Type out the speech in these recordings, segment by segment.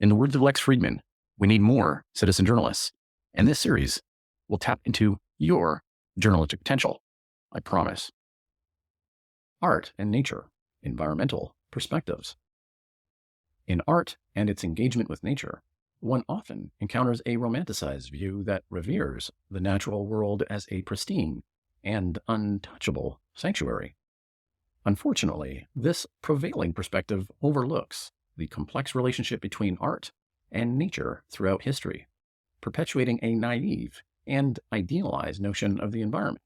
In the words of Lex Friedman, we need more citizen journalists. And this series will tap into your journalistic potential. I promise. Art and nature, environmental perspectives. In art and its engagement with nature, one often encounters a romanticized view that reveres the natural world as a pristine and untouchable sanctuary. Unfortunately, this prevailing perspective overlooks the complex relationship between art and nature throughout history, perpetuating a naive and idealized notion of the environment.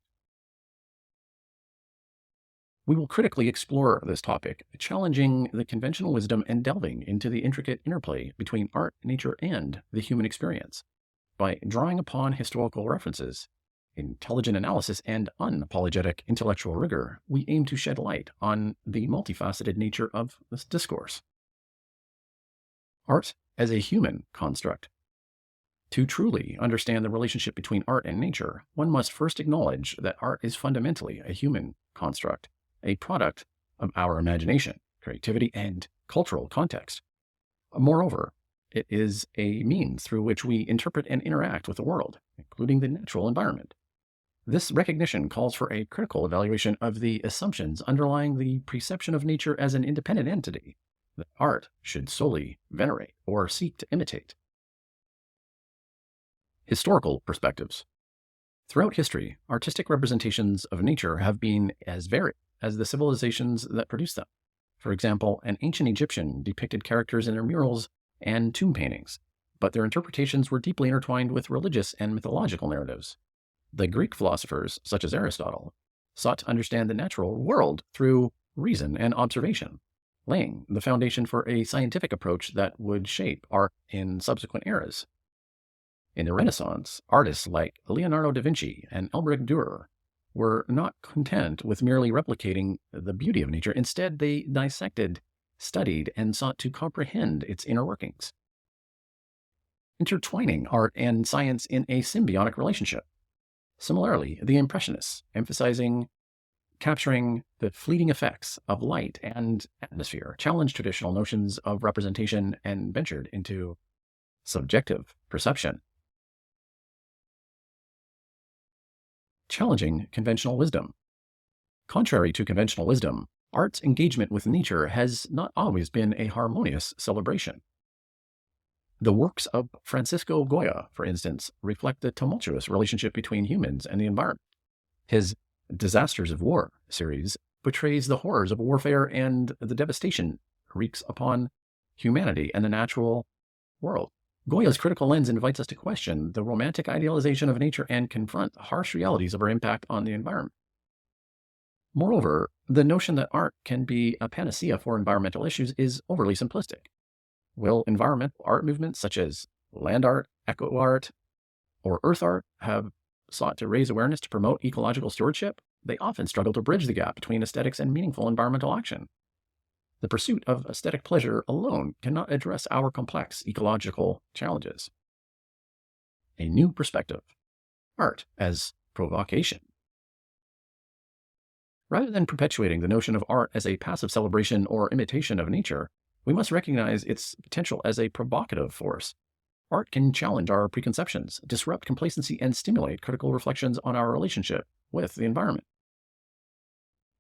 We will critically explore this topic, challenging the conventional wisdom and delving into the intricate interplay between art, nature, and the human experience. By drawing upon historical references, intelligent analysis, and unapologetic intellectual rigor, we aim to shed light on the multifaceted nature of this discourse. Art as a human construct. To truly understand the relationship between art and nature, one must first acknowledge that art is fundamentally a human construct, a product of our imagination, creativity, and cultural context. Moreover, it is a means through which we interpret and interact with the world, including the natural environment. This recognition calls for a critical evaluation of the assumptions underlying the perception of nature as an independent entity that art should solely venerate or seek to imitate. Historical perspectives. Throughout history, artistic representations of nature have been as varied as the civilizations that produced them. For example, an ancient Egyptian depicted characters in their murals and tomb paintings, but their interpretations were deeply intertwined with religious and mythological narratives. The Greek philosophers, such as Aristotle, sought to understand the natural world through reason and observation, laying the foundation for a scientific approach that would shape art in subsequent eras. In the Renaissance, artists like Leonardo da Vinci and Albrecht Dürer were not content with merely replicating the beauty of nature. Instead, they dissected, studied, and sought to comprehend its inner workings, intertwining art and science in a symbiotic relationship. Similarly, the Impressionists, emphasizing capturing the fleeting effects of light and atmosphere, challenged traditional notions of representation and ventured into subjective perception. Challenging conventional wisdom. Contrary to conventional wisdom, art's engagement with nature has not always been a harmonious celebration. The works of Francisco Goya, for instance, reflect the tumultuous relationship between humans and the environment. His Disasters of War series portrays the horrors of warfare and the devastation wreaks upon humanity and the natural world. Goya's critical lens invites us to question the romantic idealization of nature and confront the harsh realities of our impact on the environment. Moreover, the notion that art can be a panacea for environmental issues is overly simplistic. Will environmental art movements such as land art, eco art, or earth art have sought to raise awareness to promote ecological stewardship? They often struggle to bridge the gap between aesthetics and meaningful environmental action. The pursuit of aesthetic pleasure alone cannot address our complex ecological challenges. A new perspective. Art as provocation. Rather than perpetuating the notion of art as a passive celebration or imitation of nature, we must recognize its potential as a provocative force. Art can challenge our preconceptions, disrupt complacency, and stimulate critical reflections on our relationship with the environment.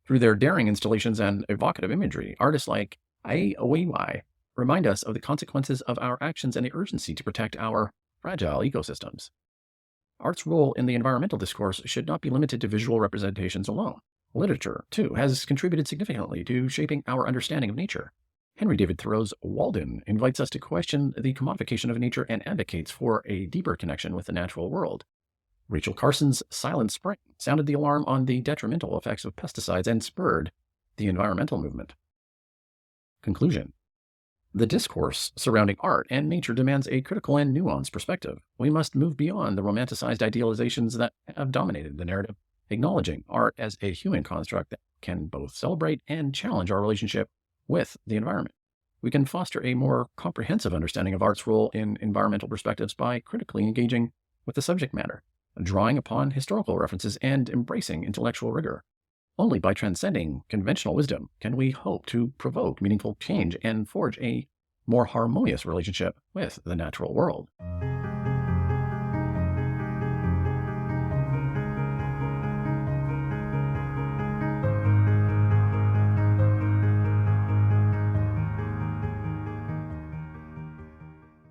Through their daring installations and evocative imagery, artists like Ai Weiwei remind us of the consequences of our actions and the urgency to protect our fragile ecosystems. Art's role in the environmental discourse should not be limited to visual representations alone. Literature, too, has contributed significantly to shaping our understanding of nature. Henry David Thoreau's Walden invites us to question the commodification of nature and advocates for a deeper connection with the natural world. Rachel Carson's Silent Spring sounded the alarm on the detrimental effects of pesticides and spurred the environmental movement. Conclusion. The discourse surrounding art and nature demands a critical and nuanced perspective. We must move beyond the romanticized idealizations that have dominated the narrative, acknowledging art as a human construct that can both celebrate and challenge our relationship with the environment. We can foster a more comprehensive understanding of art's role in environmental perspectives by critically engaging with the subject matter, drawing upon historical references, and embracing intellectual rigor. Only by transcending conventional wisdom can we hope to provoke meaningful change and forge a more harmonious relationship with the natural world.